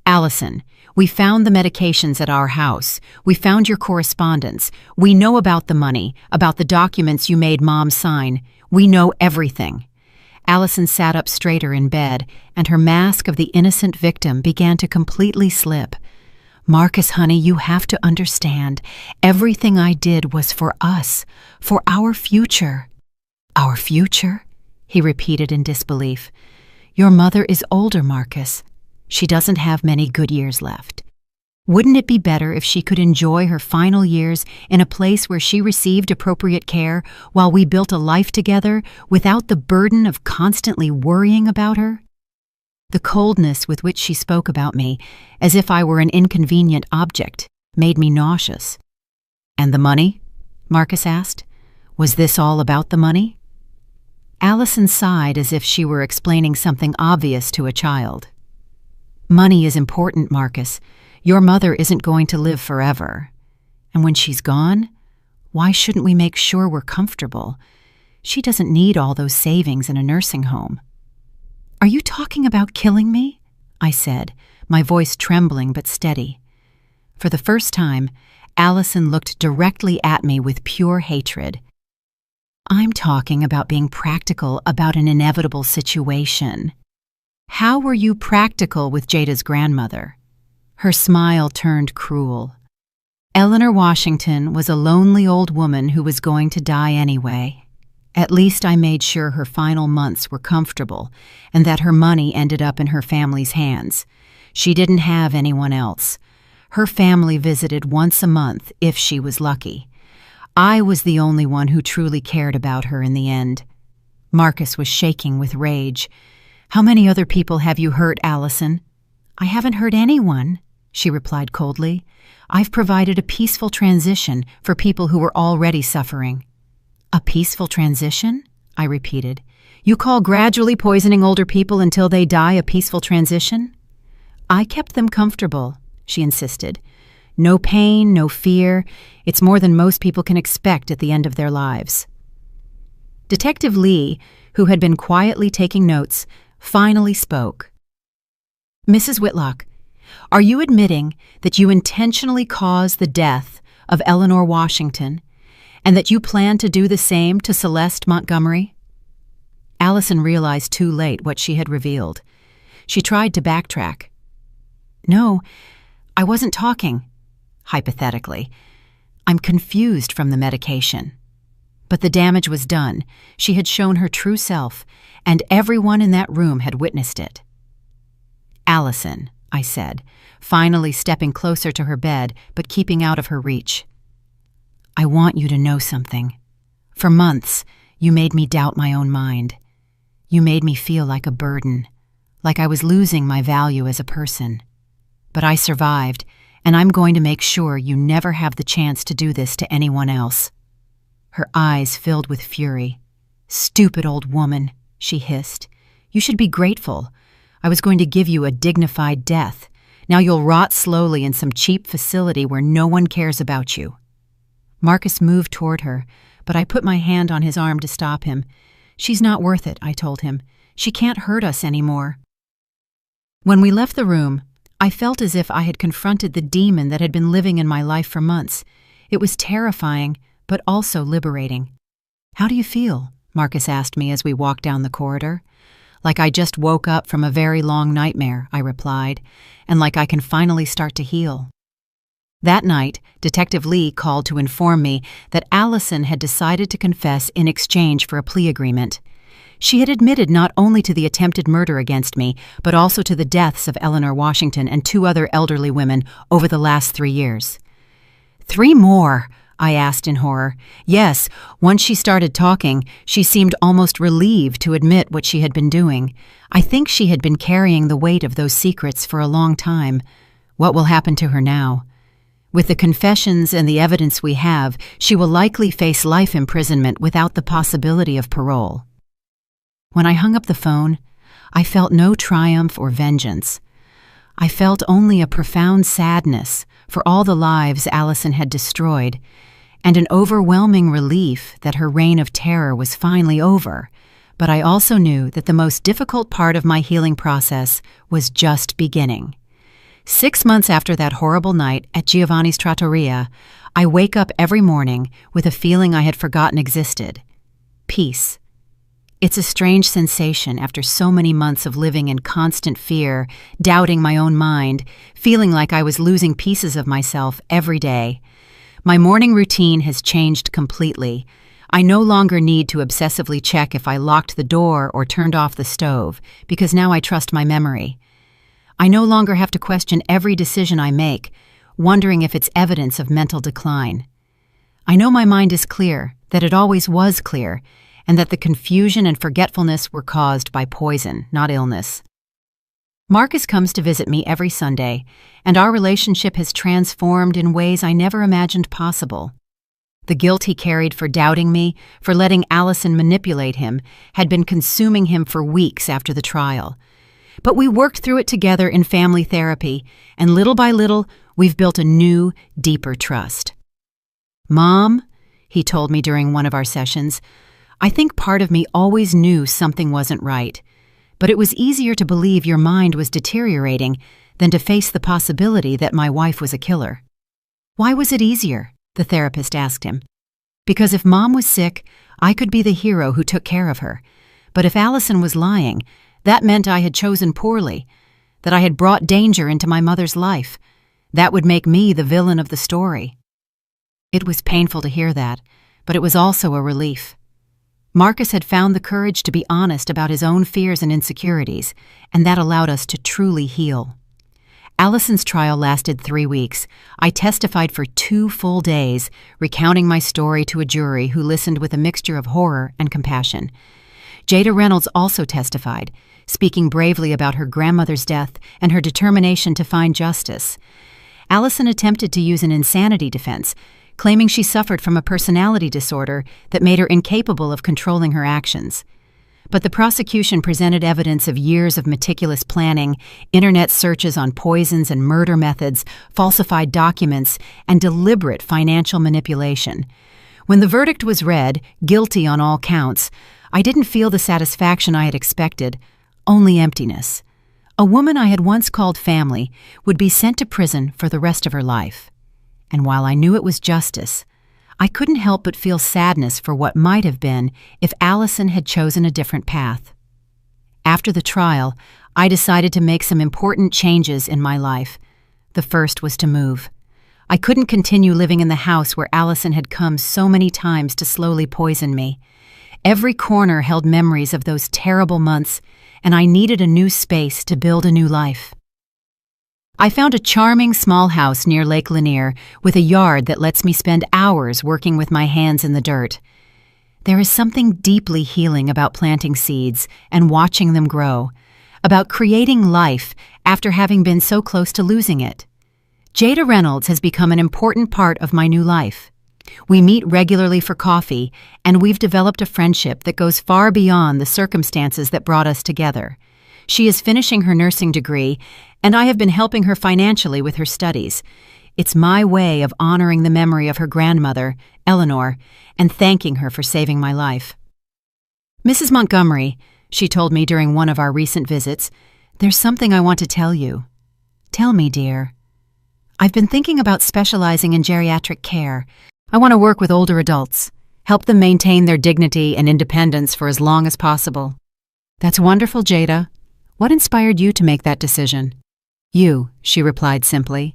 "Allison, we found the medications at our house. We found your correspondence. We know about the money, about the documents you made Mom sign. We know everything." Allison sat up straighter in bed, and her mask of the innocent victim began to completely slip. "Marcus, honey, you have to understand. Everything I did was for us, for our future." "Our future?" he repeated in disbelief. "Your mother is older, Marcus. She doesn't have many good years left. Wouldn't it be better if she could enjoy her final years in a place where she received appropriate care while we built a life together without the burden of constantly worrying about her?" The coldness with which she spoke about me, as if I were an inconvenient object, made me nauseous. "And the money?" Marcus asked. "Was this all about the money?" Allison sighed as if she were explaining something obvious to a child. "Money is important, Marcus. Your mother isn't going to live forever. And when she's gone, why shouldn't we make sure we're comfortable? She doesn't need all those savings in a nursing home." "Are you talking about killing me?" I said, my voice trembling but steady. For the first time, Allison looked directly at me with pure hatred. "I'm talking about being practical about an inevitable situation." "How were you practical with Jada's grandmother?" Her smile turned cruel. "Eleanor Washington was a lonely old woman who was going to die anyway. At least I made sure her final months were comfortable and that her money ended up in her family's hands. She didn't have anyone else. Her family visited once a month if she was lucky. I was the only one who truly cared about her in the end." Marcus was shaking with rage. "How many other people have you hurt, Allison?" "I haven't hurt anyone," she replied coldly. "I've provided a peaceful transition for people who were already suffering." "A peaceful transition?" I repeated. "You call gradually poisoning older people until they die a peaceful transition?" "I kept them comfortable," she insisted. "No pain, no fear. It's more than most people can expect at the end of their lives." Detective Lee, who had been quietly taking notes, finally spoke. "Mrs. Whitlock, are you admitting that you intentionally caused the death of Eleanor Washington and that you plan to do the same to Celeste Montgomery?" Allison realized too late what she had revealed. She tried to backtrack. "No, I wasn't talking. Hypothetically. I'm confused from the medication." But the damage was done. She had shown her true self, and everyone in that room had witnessed it. "Allison," I said, finally stepping closer to her bed but keeping out of her reach. "I want you to know something. For months, you made me doubt my own mind. You made me feel like a burden, like I was losing my value as a person. But I survived, and I'm going to make sure you never have the chance to do this to anyone else." Her eyes filled with fury. "Stupid old woman," she hissed. "You should be grateful. I was going to give you a dignified death. Now you'll rot slowly in some cheap facility where no one cares about you." Marcus moved toward her, but I put my hand on his arm to stop him. "She's not worth it," I told him. "She can't hurt us anymore." When we left the room, I felt as if I had confronted the demon that had been living in my life for months. It was terrifying, but also liberating. "How do you feel?" Marcus asked me as we walked down the corridor. "Like I just woke up from a very long nightmare," I replied, "and like I can finally start to heal." That night, Detective Lee called to inform me that Allison had decided to confess in exchange for a plea agreement. She had admitted not only to the attempted murder against me, but also to the deaths of Eleanor Washington and 2 other elderly women over the last 3 years. "3 more?" I asked in horror. Yes, once she started talking, she seemed almost relieved to admit what she had been doing. I think she had been carrying the weight of those secrets for a long time. What will happen to her now? With the confessions and the evidence we have, she will likely face life imprisonment without the possibility of parole. When I hung up the phone, I felt no triumph or vengeance. I felt only a profound sadness for all the lives Allison had destroyed, and an overwhelming relief that her reign of terror was finally over. But I also knew that the most difficult part of my healing process was just beginning. 6 months after that horrible night at Giovanni's Trattoria, I wake up every morning with a feeling I had forgotten existed: peace. It's a strange sensation after so many months of living in constant fear, doubting my own mind, feeling like I was losing pieces of myself every day. My morning routine has changed completely. I no longer need to obsessively check if I locked the door or turned off the stove, because now I trust my memory. I no longer have to question every decision I make, wondering if it's evidence of mental decline. I know my mind is clear, that it always was clear, and that the confusion and forgetfulness were caused by poison, not illness. Marcus comes to visit me every Sunday, and our relationship has transformed in ways I never imagined possible. The guilt he carried for doubting me, for letting Allison manipulate him, had been consuming him for weeks after the trial. But we worked through it together in family therapy, and little by little, we've built a new, deeper trust. "Mom," he told me during one of our sessions, "I think part of me always knew something wasn't right, but it was easier to believe your mind was deteriorating than to face the possibility that my wife was a killer." "Why was it easier?" the therapist asked him. "Because if Mom was sick, I could be the hero who took care of her. But if Allison was lying, that meant I had chosen poorly, that I had brought danger into my mother's life. That would make me the villain of the story." It was painful to hear that, but it was also a relief. Marcus had found the courage to be honest about his own fears and insecurities, and that allowed us to truly heal. Allison's trial lasted 3 weeks. I testified for 2 full days, recounting my story to a jury who listened with a mixture of horror and compassion. Jada Reynolds also testified, speaking bravely about her grandmother's death and her determination to find justice. Allison attempted to use an insanity defense, claiming she suffered from a personality disorder that made her incapable of controlling her actions. But the prosecution presented evidence of years of meticulous planning, internet searches on poisons and murder methods, falsified documents, and deliberate financial manipulation. When the verdict was read, guilty on all counts, I didn't feel the satisfaction I had expected, only emptiness. A woman I had once called family would be sent to prison for the rest of her life. And while I knew it was justice, I couldn't help but feel sadness for what might have been if Allison had chosen a different path. After the trial, I decided to make some important changes in my life. The first was to move. I couldn't continue living in the house where Allison had come so many times to slowly poison me. Every corner held memories of those terrible months, and I needed a new space to build a new life. I found a charming small house near Lake Lanier with a yard that lets me spend hours working with my hands in the dirt. There is something deeply healing about planting seeds and watching them grow, about creating life after having been so close to losing it. Jada Reynolds has become an important part of my new life. We meet regularly for coffee, and we've developed a friendship that goes far beyond the circumstances that brought us together. She is finishing her nursing degree, and I have been helping her financially with her studies. It's my way of honoring the memory of her grandmother, Eleanor, and thanking her for saving my life. "Mrs. Montgomery," she told me during one of our recent visits, "there's something I want to tell you." "Tell me, dear." "I've been thinking about specializing in geriatric care. I want to work with older adults, help them maintain their dignity and independence for as long as possible." "That's wonderful, Jada. What inspired you to make that decision?" "You," she replied simply.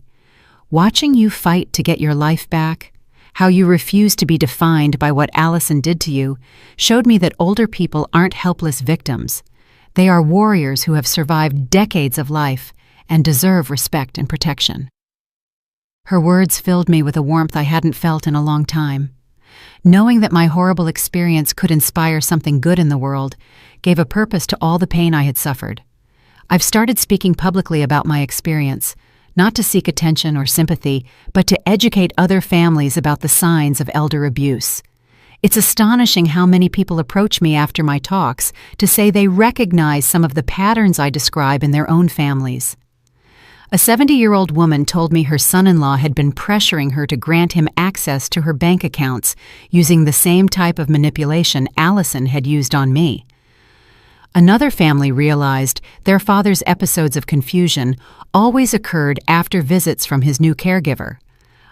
"Watching you fight to get your life back, how you refuse to be defined by what Allison did to you, showed me that older people aren't helpless victims. They are warriors who have survived decades of life and deserve respect and protection." Her words filled me with a warmth I hadn't felt in a long time. Knowing that my horrible experience could inspire something good in the world gave a purpose to all the pain I had suffered. I've started speaking publicly about my experience, not to seek attention or sympathy, but to educate other families about the signs of elder abuse. It's astonishing how many people approach me after my talks to say they recognize some of the patterns I describe in their own families. A 70-year-old woman told me her son-in-law had been pressuring her to grant him access to her bank accounts using the same type of manipulation Allison had used on me. Another family realized their father's episodes of confusion always occurred after visits from his new caregiver.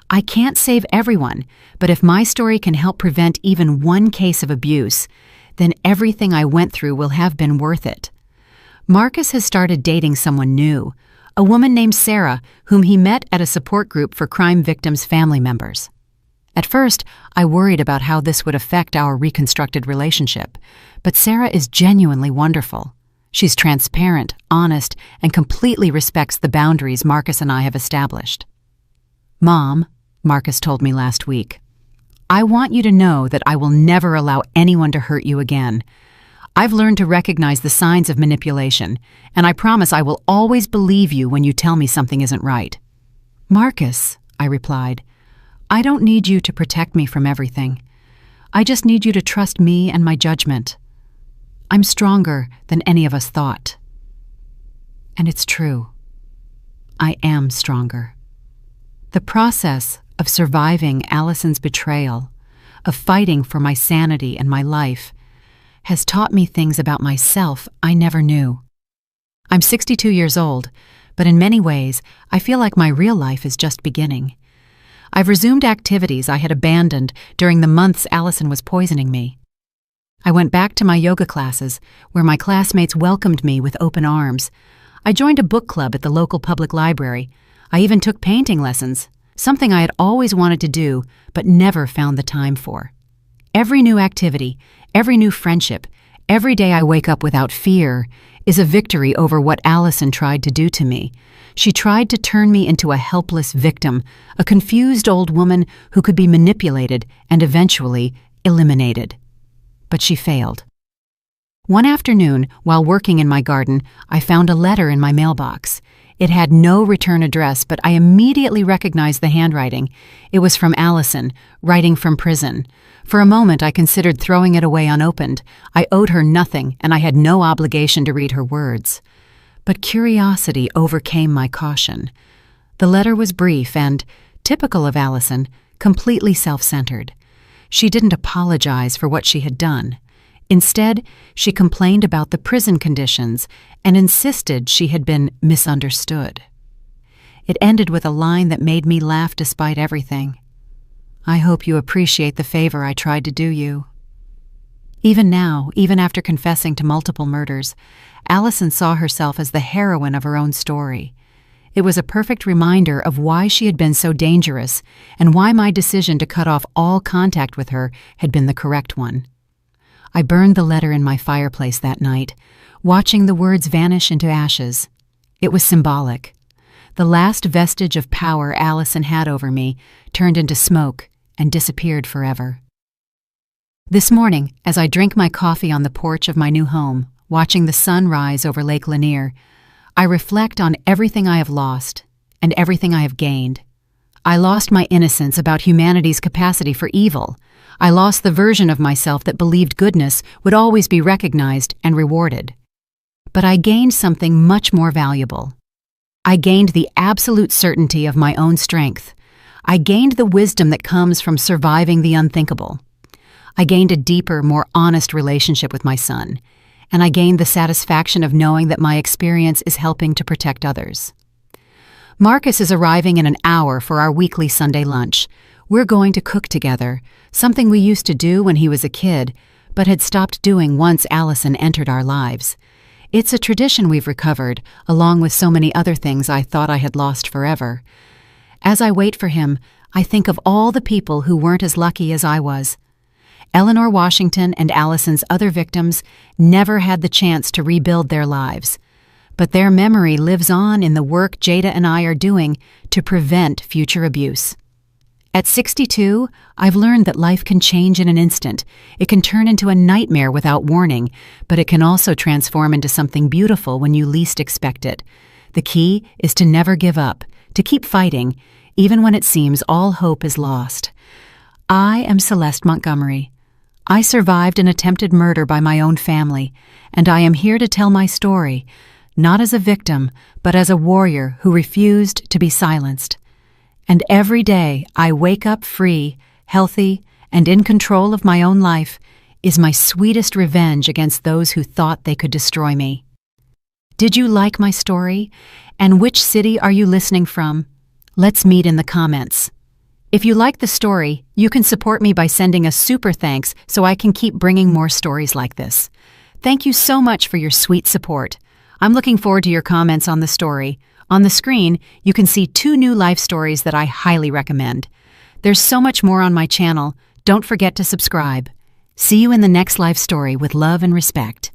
I can't save everyone, but if my story can help prevent even one case of abuse, then everything I went through will have been worth it. Marcus has started dating someone new, a woman named Sarah, whom he met at a support group for crime victims' family members. At first, I worried about how this would affect our reconstructed relationship, but Sarah is genuinely wonderful. She's transparent, honest, and completely respects the boundaries Marcus and I have established. "Mom," Marcus told me last week, "I want you to know that I will never allow anyone to hurt you again. I've learned to recognize the signs of manipulation, and I promise I will always believe you when you tell me something isn't right." "Marcus," I replied, "I don't need you to protect me from everything. I just need you to trust me and my judgment. I'm stronger than any of us thought." And it's true. I am stronger. The process of surviving Allison's betrayal, of fighting for my sanity and my life, has taught me things about myself I never knew. I'm 62 years old, but in many ways, I feel like my real life is just beginning. I've resumed activities I had abandoned during the months Allison was poisoning me. I went back to my yoga classes, where my classmates welcomed me with open arms. I joined a book club at the local public library. I even took painting lessons, something I had always wanted to do, but never found the time for. Every new activity, every new friendship, every day I wake up without fear is a victory over what Allison tried to do to me. She tried to turn me into a helpless victim, a confused old woman who could be manipulated and eventually eliminated. But she failed. One afternoon, while working in my garden, I found a letter in my mailbox. It had no return address, but I immediately recognized the handwriting. It was from Allison, writing from prison. For a moment, I considered throwing it away unopened. I owed her nothing, and I had no obligation to read her words. But curiosity overcame my caution. The letter was brief and, typical of Allison, completely self-centered. She didn't apologize for what she had done. Instead, she complained about the prison conditions and insisted she had been misunderstood. It ended with a line that made me laugh despite everything. "I hope you appreciate the favor I tried to do you." Even now, even after confessing to multiple murders, Allison saw herself as the heroine of her own story. It was a perfect reminder of why she had been so dangerous and why my decision to cut off all contact with her had been the correct one. I burned the letter in my fireplace that night, watching the words vanish into ashes. It was symbolic. The last vestige of power Allison had over me turned into smoke and disappeared forever. This morning, as I drink my coffee on the porch of my new home, watching the sun rise over Lake Lanier, I reflect on everything I have lost and everything I have gained. I lost my innocence about humanity's capacity for evil. I lost the version of myself that believed goodness would always be recognized and rewarded. But I gained something much more valuable. I gained the absolute certainty of my own strength. I gained the wisdom that comes from surviving the unthinkable. I gained a deeper, more honest relationship with my son, and I gained the satisfaction of knowing that my experience is helping to protect others. Marcus is arriving in an hour for our weekly Sunday lunch. We're going to cook together, something we used to do when he was a kid, but had stopped doing once Allison entered our lives. It's a tradition we've recovered, along with so many other things I thought I had lost forever. As I wait for him, I think of all the people who weren't as lucky as I was. Eleanor Washington and Allison's other victims never had the chance to rebuild their lives, but their memory lives on in the work Jada and I are doing to prevent future abuse. At 62, I've learned that life can change in an instant. It can turn into a nightmare without warning, but it can also transform into something beautiful when you least expect it. The key is to never give up, to keep fighting, even when it seems all hope is lost. I am Celeste Montgomery. I survived an attempted murder by my own family, and I am here to tell my story, not as a victim, but as a warrior who refused to be silenced. And every day I wake up free, healthy, and in control of my own life is my sweetest revenge against those who thought they could destroy me. Did you like my story? And which city are you listening from? Let's meet in the comments. If you like the story, you can support me by sending a super thanks so I can keep bringing more stories like this. Thank you so much for your sweet support. I'm looking forward to your comments on the story. On the screen, you can see 2 new life stories that I highly recommend. There's so much more on my channel. Don't forget to subscribe. See you in the next life story with love and respect.